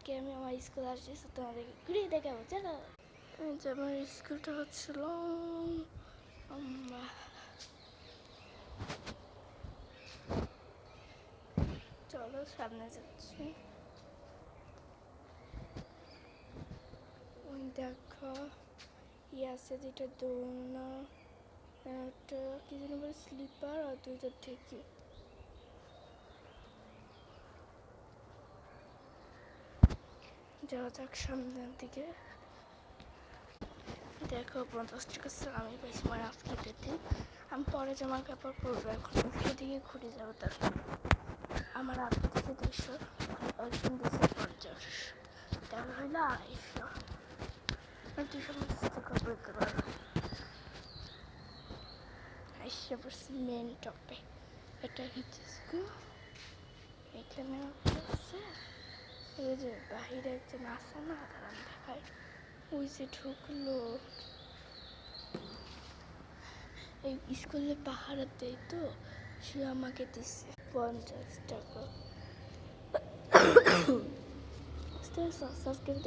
আজকে আমি আমার স্কুল আসছি, তোমাদেরকে ঘুরিয়ে দেখাবো। চলো, যে আমার স্কুলটা হচ্ছিল, চলো সামনে যাচ্ছি। ওই দেখো আছে দুইটা দোলনা, একটা কি যেন বলে স্লিপার, আর দুইটা থেকে যাওয়া যাক সামনের দিকে। দেখো 50 টাকা আমি পাইছি মানে আজকে দিন। আমি পরে জামা কাপড় পরবো, এখন আজকে দিকে ঘুরে যাবো। তারপর আমার আপনি দিচ্ছে 200, একজন দিচ্ছে 50, তাহলে হইলো 250 আর 250 টাকা পড়তে পারবো। আইসা পড়ছি মেন টপে। এটা হচ্ছে স্কুল। এখানে আছে এই যে বাহিরে একজন আছে না, দাঁড়ান দেখায়। ওই যে ঢুকলো এই স্কুলে পাহাড় দেয়, তো সে আমাকে দিচ্ছে 50 টাকা। সাবস্ক্রাইব